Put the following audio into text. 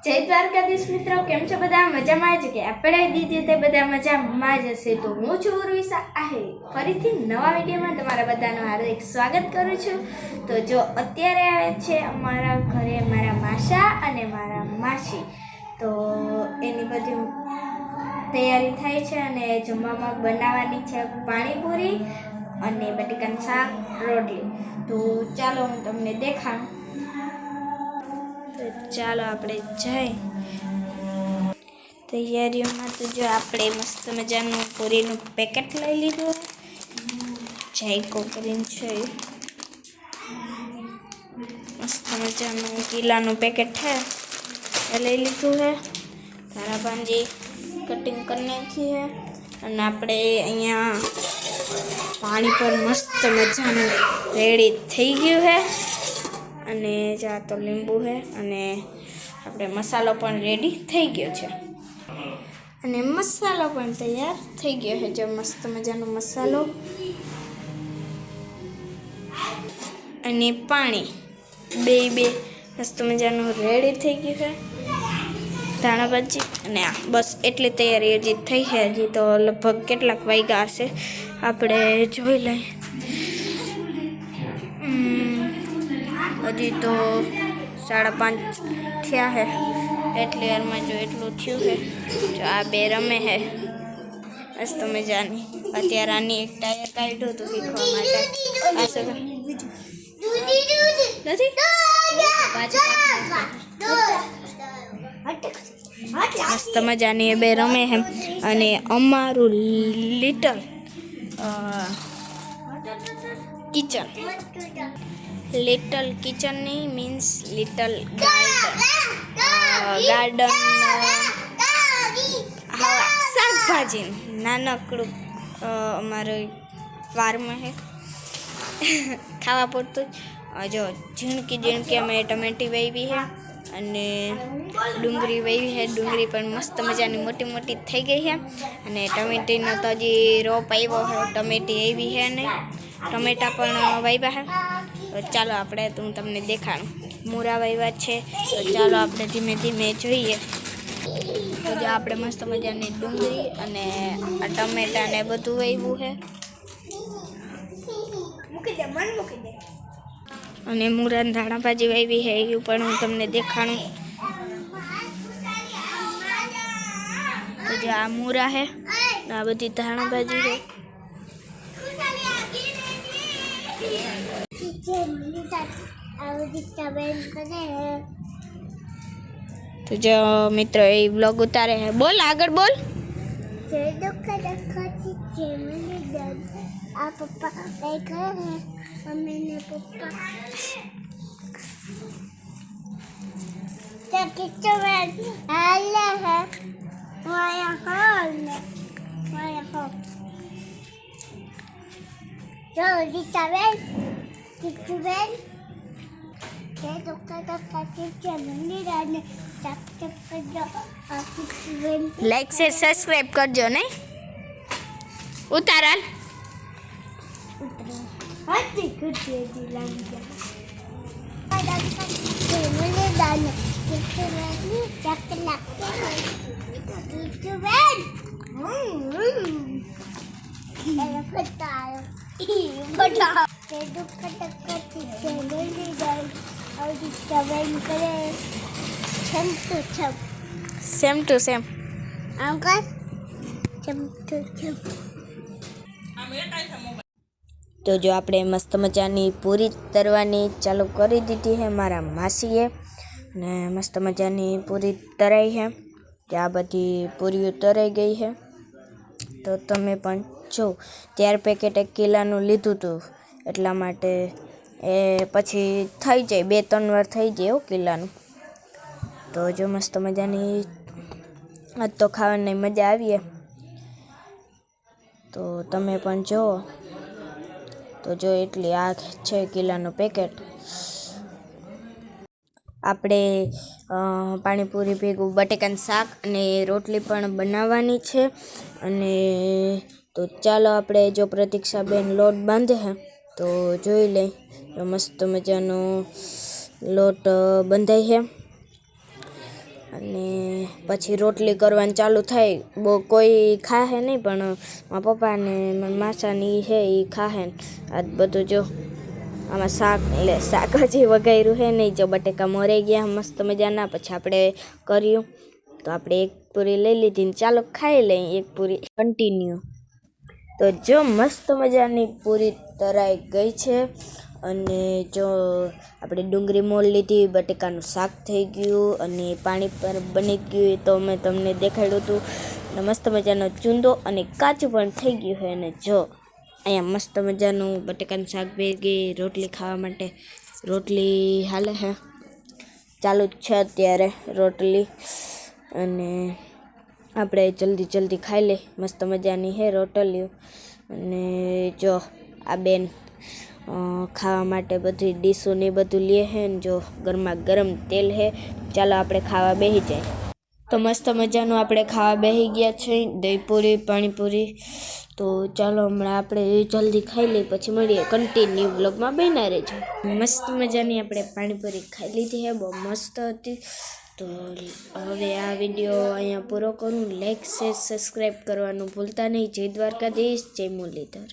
જય દ્વારકાધીશ મિત્રો, કેમ છો બધા? મજામાં જ કે આપણે દીધી તે બધા મજામાં જ હશે. તો હું છું ઉર્વિશા આહિર, ફરીથી નવા વિડીયોમાં તમારા બધાનું હાર્દિક સ્વાગત કરું છું. તો જો અત્યારે આવે છે અમારા ઘરે મારા માસા અને મારા માસી, તો એની બધી તૈયારી થાય છે અને જમવામાં બનાવવાની છે પાણીપુરી અને બટેકાનું શાક, રોટલી. તો ચાલો હું તમને દેખાડું. તો ચાલો આપણે જઈએ તૈયારીઓમાં. તો જો આપણે મસ્ત મજાનું પૂરીનું પેકેટ લઈ લીધું, જાયકો કરીને છે મસ્ત મજાનું કિલ્લાનું પેકેટ છે એ લઈ લીધું છે. ધાણા ભાંજી કટિંગ કરી નાખી છે અને આપણે અહીંયા પાણી પર મસ્ત મજાનું રેડી થઈ ગયું છે. અને જા તો લીંબુ છે અને આપણે મસાલો પણ રેડી થઈ ગયો છે અને મસાલો પણ તૈયાર થઈ ગયો છે. જો મસ્ત મજાનો મસાલો અને પાણી બે મસ્ત મજાનું રેડી થઈ ગયું છે. ધાણા ભાજી અને બસ એટલી તૈયારી હજી થઈ છે. હજી તો લગભગ કેટલાક વાગ્યા હશે આપણે જોઈ લઈએ. હજી તો 5:30 થયા છે, એટલી વારમાં જો એટલું થયું છે. જો આ બે રમે છે મસ્ત મજાની. અત્યારે આની એક ટાયર કાઢ્યું હતું શીખવા માટે. મસ્ત મજાની એ બે રમે છે અને અમારું લિટલ કિચન નહીં, મીન્સ લિટલ ગાર્ડન શાકભાજી નાનકડું અમારું ફાર્મ છે ખાવા પૂરતું. જો ઝીણકી અમે ટમેટી વાવી છે અને ડુંગળી વાવી છે. ડુંગળી પણ મસ્ત મજાની મોટી મોટી થઈ ગઈ છે અને ટમેટીનો તો હજી રોપ આવ્યો છે. ટમેટી આવી છે ને ટમેટા પણ વાવ્યા છે. તો ચાલો આપણે હું તમને દેખાડું. મૂળા વાવ્યા છે, તો ચાલો આપણે ધીમે ધીમે જોઈએ. તો જો આપણે મસ્ત મજાની ડુંગળી અને ટમેટા ને બધું વાવ્યું છે અને મૂળા ધાણા ભાજી વાવી છે એ પણ હું તમને દેખાડું. તો જે આ મૂળા છે ને આ બધી ધાણા ભાજી છે. તો જો મિત્રો એ વ્લોગ ઉતારે છે. બોલ આગળ બોલ. આ પપ્પા કઈ કરે છે? મમ્મી ને પપ્પા કિચન હાલે છે. જો Richaben kitchen like share subscribe કરજો ને. ઉતારાલ સેમ ટુ સેમ. આમ કર સેમ ટુ સેમ. તો જો આપણે મસ્ત મજાની પૂરી તરવાની ચાલુ કરી દીધી છે મારા માસીએ, ને મસ્ત મજાની પૂરી તરાઈ છે. ત્યાં બધી પૂરીઓ તરાઈ ગઈ છે. તો તમે પણ જો ત્યાર પેકેટ 1 કિલોનું લીધું હતું એટલા માટે એ પછી થઈ જાય 2-3 વાર થઈ જાય કિલ્લાનું. તો જો મસ્ત મજાની આજ તો ખાવાની મજા આવીએ. તો તમે પણ જુઓ. તો જો એટલી આ 6 કિલોનું પેકેટ. આપણે પાણીપુરી ભેગું બટેકાનું શાક અને રોટલી પણ બનાવવાની છે. અને તો ચાલો આપણે જો પ્રતીક્ષાબેન લોટ બાંધે છે તો જોઈ લઈ. મસ્ત મજાનો લોટ બંધાય છે અને પછી રોટલી કરવાની ચાલુ થાય. બહુ કોઈ ખાહે નહીં, પણ મારા પપ્પા ને મારા માસાની છે એ ખાહે. આ બધું જો આમાં શાક હજી વઘાર્યું છે નહીં. જો બટેકા મોરાઈ ગયા મસ્ત મજાના. પછી આપણે કર્યું તો આપણે એક પૂરી લઈ લીધી ને ચાલો ખાઈ લઈએ એક પૂરી કન્ટિન્યુ. તો જો મસ્ત મજાની પૂરી તરાઈ ગઈ છે. અને જો આપણે ડુંગળી મોળ લીધી, બટેકાનું શાક થઈ ગયું અને પાણી પર બની ગયું. તો મેં તમને દેખાડ્યું હતું. અને મસ્ત મજાનો ચૂંદો અને કાચું પણ થઈ ગયું છે. અને જો અહીંયા મસ્ત મજાનું બટેકાનું શાક ભેગી રોટલી ખાવા માટે રોટલી હાલે છે, ચાલુ જ છે અત્યારે રોટલી. અને આપણે જલ્દી ખાઈ લઈ. મસ્ત મજાની છે રોટલીઓ. અને જો આ બેન ખાવા માટે બધી ડીશો ને બધું લે છે ને જો ગરમા ગરમ તેલ છે. ચાલો આપણે ખાવા બેસી જાય. તો મસ્ત મજાનું આપણે ખાવા બેસી ગયા છે, દહીંપૂરી પાણીપુરી. તો ચાલો હમણાં આપણે જલ્દી ખાઈ લઈએ, પછી મળીએ કન્ટિન્યુ બ્લોગમાં બન્યા રહેજો. મસ્ત મજાની આપણે પાણીપુરી ખાઈ લીધી છે, બહુ મસ્ત હતી. તો હવે આ વિડીયો અહીંયા પૂરો કરું. લાઈક શેર સબસ્ક્રાઈબ કરવાનું ભૂલતા નહીં. જય દ્વારકાધીશ, જય મુરલીધર.